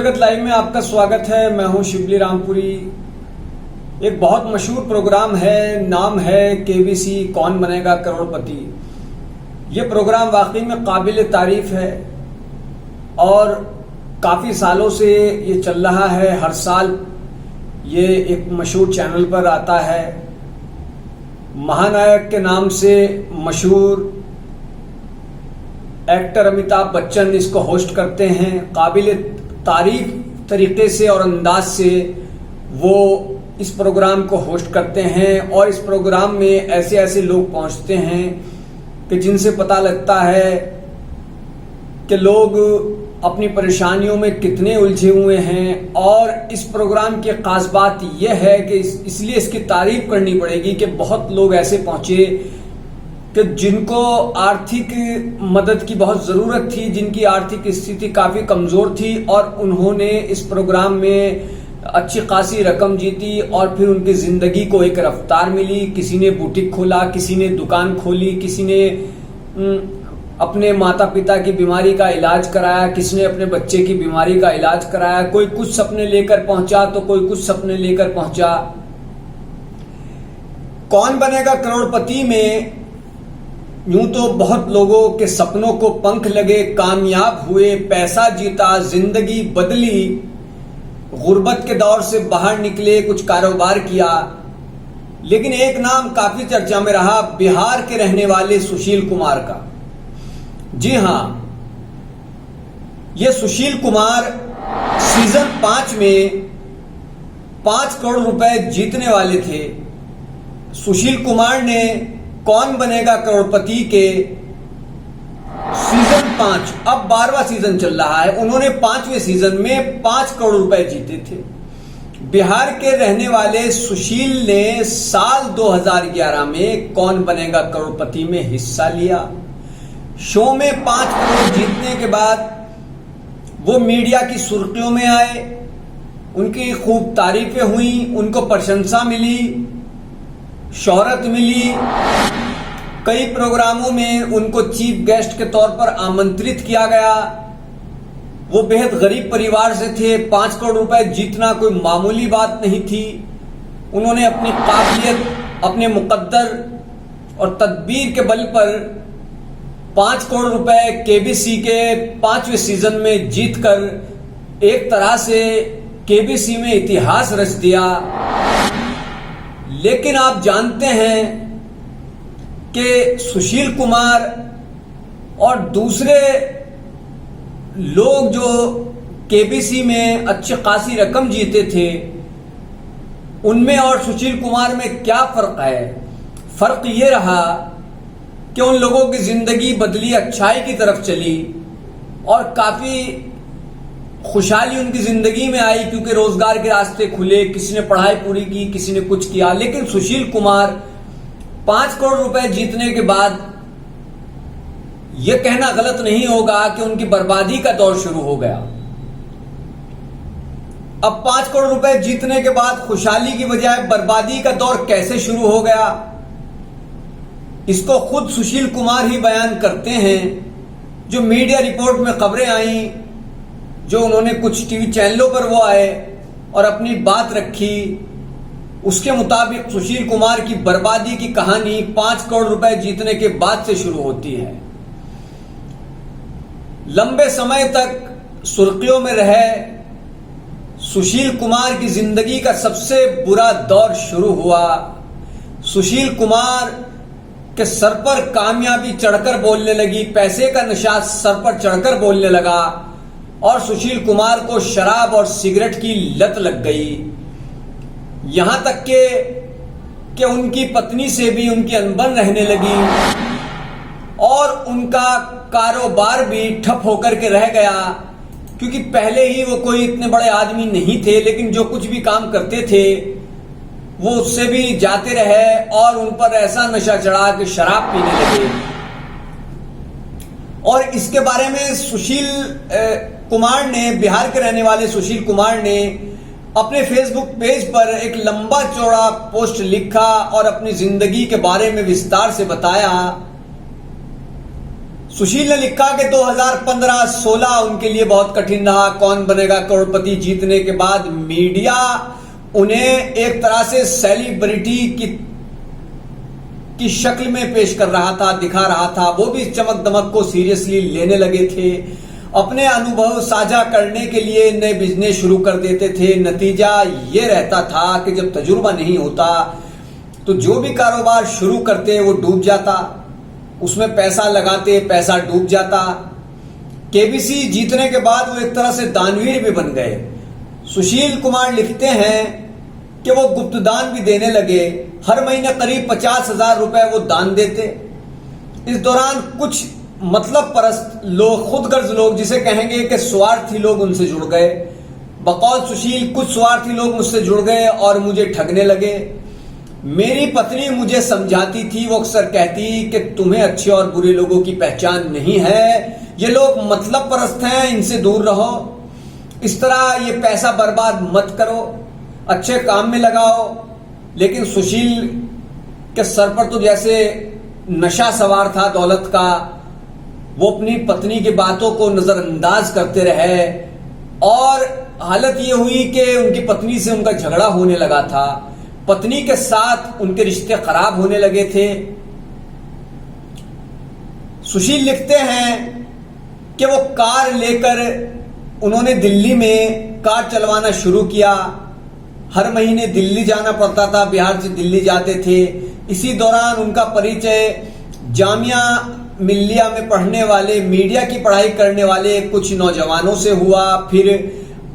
जगत लाइव में आपका स्वागत है। मैं हूं शिवली रामपुरी। एक बहुत मशहूर प्रोग्राम है, नाम है केबीसी कौन बनेगा करोड़पति। ये प्रोग्राम वाकई में काबिल तारीफ है और काफ़ी सालों से ये चल रहा है। हर साल ये एक मशहूर चैनल पर आता है। महानायक के नाम से मशहूर एक्टर अमिताभ बच्चन इसको होस्ट करते हैं। काबिल तारीफ तरीके से और अंदाज से वो इस प्रोग्राम को होस्ट करते हैं और इस प्रोग्राम में ऐसे ऐसे लोग पहुंचते हैं कि जिनसे पता लगता है कि लोग अपनी परेशानियों में कितने उलझे हुए हैं। और इस प्रोग्राम की खास बात यह है कि इसलिए इसकी तारीफ करनी पड़ेगी कि बहुत लोग ऐसे पहुंचे कि जिनको आर्थिक मदद की बहुत ज़रूरत थी, जिनकी आर्थिक स्थिति काफ़ी कमज़ोर थी और उन्होंने इस प्रोग्राम में अच्छी खासी रकम जीती और फिर उनकी ज़िंदगी को एक रफ्तार मिली। किसी ने बुटीक खोला, किसी ने दुकान खोली, किसी ने अपने माता पिता की बीमारी का इलाज कराया, किसी ने अपने बच्चे की बीमारी का इलाज कराया। कोई कुछ सपने लेकर पहुंचा तो कोई कुछ सपने लेकर पहुंचा। कौन बनेगा करोड़पति में यूं तो बहुत लोगों के सपनों को पंख लगे, कामयाब हुए, पैसा जीता, जिंदगी बदली, गुर्बत के दौर से बाहर निकले, कुछ कारोबार किया। लेकिन एक नाम काफी चर्चा में रहा, बिहार के रहने वाले सुशील कुमार का। जी हां, यह सुशील कुमार सीजन 5 में 5 करोड़ रुपए जीतने वाले थे। सुशील कुमार ने कौन बनेगा करोड़पति के सीजन 5, अब 12वां सीजन चल रहा है, उन्होंने 5वें सीजन में 5 करोड़ रुपए जीते थे। बिहार के रहने वाले सुशील ने साल 2011 में कौन बनेगा करोड़पति में हिस्सा लिया। शो में 5 करोड़ जीतने के बाद वो मीडिया की सुर्खियों में आए, उनकी खूब तारीफें हुई, उनको प्रशंसा मिली, शोहरत मिली। कई प्रोग्रामों में उनको चीफ गेस्ट के तौर पर आमंत्रित किया गया। वो बेहद गरीब परिवार से थे, 5 करोड़ रुपए जीतना कोई मामूली बात नहीं थी। उन्होंने अपनी काबिलियत, अपने मुकद्दर और तदबीर के बल पर 5 करोड़ रुपए केबीसी के 5वें सीजन में जीतकर एक तरह से केबीसी में इतिहास रच दिया। लेकिन आप जानते हैं कि सुशील कुमार और दूसरे लोग जो केबीसी में अच्छी खासी रकम जीते थे, उनमें और सुशील कुमार में क्या फर्क है? फर्क ये रहा कि उन लोगों की जिंदगी बदली, अच्छाई की तरफ चली और काफी खुशहाली उनकी जिंदगी में आई क्योंकि रोजगार के रास्ते खुले। किसी ने पढ़ाई पूरी की, किसी ने कुछ किया। लेकिन सुशील कुमार 5 करोड़ रुपए जीतने के बाद यह कहना गलत नहीं होगा कि उनकी बर्बादी का दौर शुरू हो गया। अब 5 करोड़ रुपए जीतने के बाद खुशहाली की बजाय बर्बादी का दौर कैसे शुरू हो गया, इसको खुद सुशील कुमार ही बयान करते हैं। जो मीडिया रिपोर्ट में खबरें आई, जो उन्होंने कुछ टीवी चैनलों पर वो आए और अपनी बात रखी, उसके मुताबिक सुशील कुमार की बर्बादी की कहानी 5 करोड़ रुपए जीतने के बाद से शुरू होती है। लंबे समय तक सुर्खियों में रहे सुशील कुमार की जिंदगी का सबसे बुरा दौर शुरू हुआ। सुशील कुमार के सर पर कामयाबी चढ़कर बोलने लगी, पैसे का नशा सर पर चढ़कर बोलने लगा और सुशील कुमार को शराब और सिगरेट की लत लग गई। यहां तक कि उनकी पत्नी से भी उनकी अनबन रहने लगी और उनका कारोबार भी ठप होकर के रह गया क्योंकि पहले ही वो कोई इतने बड़े आदमी नहीं थे, लेकिन जो कुछ भी काम करते थे वो उससे भी जाते रहे और उन पर ऐसा नशा चढ़ा कि शराब पीने लगे। और इसके बारे में सुशील कुमार ने, बिहार के रहने वाले सुशील कुमार ने अपने फेसबुक पेज पर एक लंबा चौड़ा पोस्ट लिखा और अपनी जिंदगी के बारे में विस्तार से बताया। सुशील ने लिखा कि 2015-16 उनके लिए बहुत कठिन रहा। कौन बनेगा करोड़पति जीतने के बाद मीडिया उन्हें एक तरह से सेलिब्रिटी की शक्ल में पेश कर रहा था, दिखा रहा था। वो भी चमक दमक को सीरियसली लेने लगे थे। अपने अनुभव साझा करने के लिए नए बिजनेस शुरू कर देते थे। नतीजा ये रहता था कि जब तजुर्बा नहीं होता तो जो भी कारोबार शुरू करते वो डूब जाता, उसमें पैसा लगाते पैसा डूब जाता। केबीसी जीतने के बाद वो एक तरह से दानवीर भी बन गए। सुशील कुमार लिखते हैं कि वो गुप्त दान भी देने लगे। हर महीने करीब 50,000 रुपए वो दान देते। इस दौरान कुछ मतलब परस्त लोग, खुदगर्ज लोग, जिसे कहेंगे कि स्वार्थी लोग, उनसे जुड़ गए। बकौल सुशील कुछ स्वार्थी लोग मुझसे जुड़ गए और मुझे ठगने लगे। मेरी पत्नी मुझे समझाती थी, वो अक्सर कहती कि तुम्हें अच्छे और बुरे लोगों की पहचान नहीं है, ये लोग मतलब परस्त हैं, इनसे दूर रहो। इस तरह ये पैसा बर्बाद मत करो, अच्छे काम में लगाओ। लेकिन सुशील के सर पर तो जैसे नशा सवार था दौलत का। वो अपनी पत्नी की बातों को नजरअंदाज करते रहे और हालत ये हुई कि उनकी पत्नी से उनका झगड़ा होने लगा था। पत्नी के साथ उनके रिश्ते खराब होने लगे थे। सुशील लिखते हैं कि वो कार लेकर उन्होंने दिल्ली में कार चलवाना शुरू किया। हर महीने दिल्ली जाना पड़ता था, बिहार से दिल्ली जाते थे। इसी दौरान उनका परिचय जामिया मिल्लिया में पढ़ने वाले, मीडिया की पढ़ाई करने वाले कुछ नौजवानों से हुआ। फिर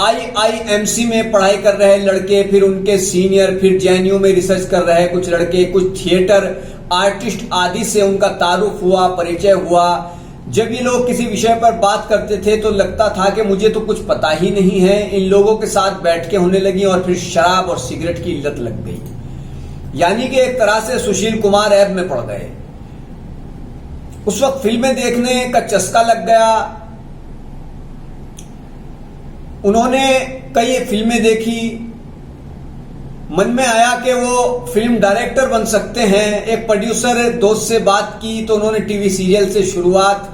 IIMC में पढ़ाई कर रहे लड़के, फिर उनके सीनियर, फिर JNU में रिसर्च कर रहे कुछ लड़के, कुछ थिएटर आर्टिस्ट आदि से उनका तारुफ हुआ, परिचय हुआ। जब ये लोग किसी विषय पर बात करते थे तो लगता था कि मुझे तो कुछ पता ही नहीं है। इन लोगों के साथ बैठ के होने लगी और फिर शराब और सिगरेट की लत लग गई। यानी कि एक तरह से सुशील कुमार ऐब में पड़ गए। उस वक्त फिल्में देखने का चस्का लग गया। उन्होंने कई फिल्में देखी। मन में आया कि वो फिल्म डायरेक्टर बन सकते हैं। एक प्रोड्यूसर दोस्त से बात की तो उन्होंने टीवी सीरियल से शुरुआत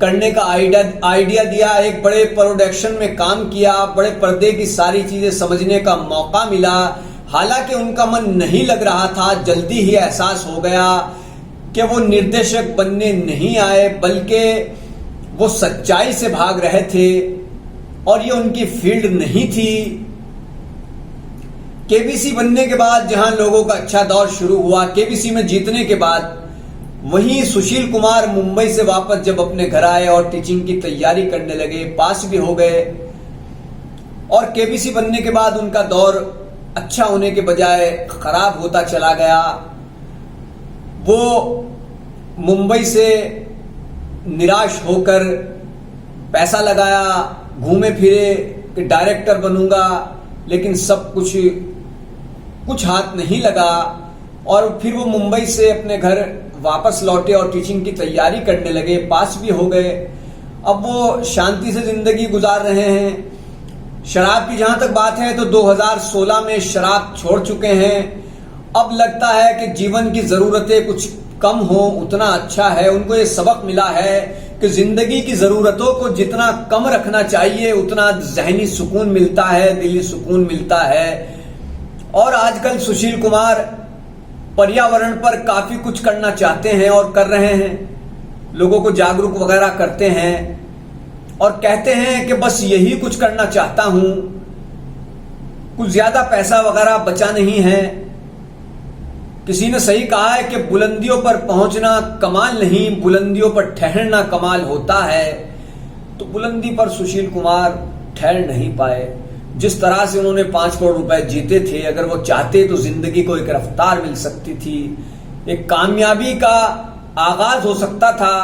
करने का आइडिया दिया। एक बड़े प्रोडक्शन में काम किया, बड़े पर्दे की सारी चीजें समझने का मौका मिला। हालांकि उनका मन नहीं लग रहा था। जल्दी ही एहसास हो गया कि वो निर्देशक बनने नहीं आए, बल्कि वो सच्चाई से भाग रहे थे और ये उनकी फील्ड नहीं थी। केबीसी बनने के बाद जहां लोगों का अच्छा दौर शुरू हुआ, केबीसी में जीतने के बाद, वहीं सुशील कुमार मुंबई से वापस जब अपने घर आए और टीचिंग की तैयारी करने लगे, पास भी हो गए। और केबीसी बनने के बाद उनका दौर अच्छा होने के बजाय खराब होता चला गया। वो मुंबई से निराश होकर पैसा लगाया, घूमे फिरे कि डायरेक्टर बनूंगा, लेकिन सब कुछ हाथ नहीं लगा। और फिर वो मुंबई से अपने घर वापस लौटे और टीचिंग की तैयारी करने लगे, पास भी हो गए। अब वो शांति से जिंदगी गुजार रहे हैं। शराब की जहां तक बात है तो 2016 में शराब छोड़ चुके हैं। अब लगता है कि जीवन की जरूरतें कुछ कम हो उतना अच्छा है। उनको ये सबक मिला है कि जिंदगी की जरूरतों को जितना कम रखना चाहिए उतना जहनी सुकून मिलता है, दिली सुकून मिलता है। और आजकल सुशील कुमार पर्यावरण पर काफी कुछ करना चाहते हैं और कर रहे हैं। लोगों को जागरूक वगैरह करते हैं और कहते हैं कि बस यही कुछ करना चाहता हूं, कुछ ज्यादा पैसा वगैरह बचा नहीं है। किसी ने सही कहा है कि बुलंदियों पर पहुंचना कमाल नहीं, बुलंदियों पर ठहरना कमाल होता है। तो बुलंदी पर सुशील कुमार ठहर नहीं पाए। जिस तरह से उन्होंने 5 करोड़ रुपए जीते थे, अगर वो चाहते तो जिंदगी को एक रफ्तार मिल सकती थी, एक कामयाबी का आगाज हो सकता था।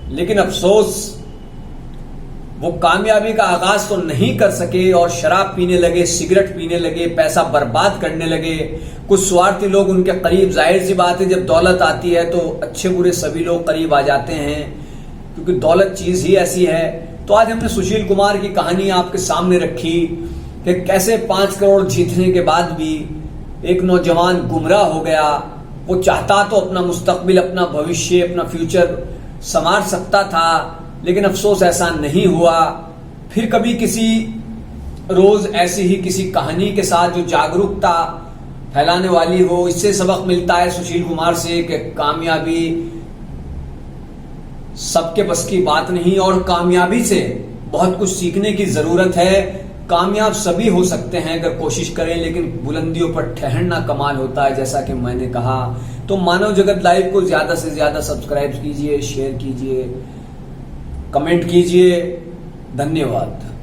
लेकिन अफसोस वो कामयाबी का आगाज तो नहीं कर सके और शराब पीने लगे, सिगरेट पीने लगे, पैसा बर्बाद करने लगे। कुछ स्वार्थी लोग उनके करीब, जाहिर सी बात है जब दौलत आती है तो अच्छे बुरे सभी लोग करीब आ जाते हैं, क्योंकि दौलत चीज ही ऐसी है। तो आज हमने सुशील कुमार की कहानी आपके सामने रखी कि कैसे 5 करोड़ जीतने के बाद भी एक नौजवान गुमराह हो गया। वो चाहता तो अपना मुस्तकबिल, अपना भविष्य, अपना फ्यूचर संवार सकता था, लेकिन अफसोस ऐसा नहीं हुआ। फिर कभी किसी रोज ऐसी ही किसी कहानी के साथ जो जागरूकता फैलाने वाली हो, इससे सबक मिलता है सुशील कुमार से कि कामयाबी सबके बस की बात नहीं और कामयाबी से बहुत कुछ सीखने की जरूरत है। कामयाब सभी हो सकते हैं अगर कोशिश करें, लेकिन बुलंदियों पर ठहरना कमाल होता है, जैसा कि मैंने कहा। तो मानव जगत लाइव को ज्यादा से ज्यादा सब्सक्राइब कीजिए, शेयर कीजिए, कमेंट कीजिए। धन्यवाद।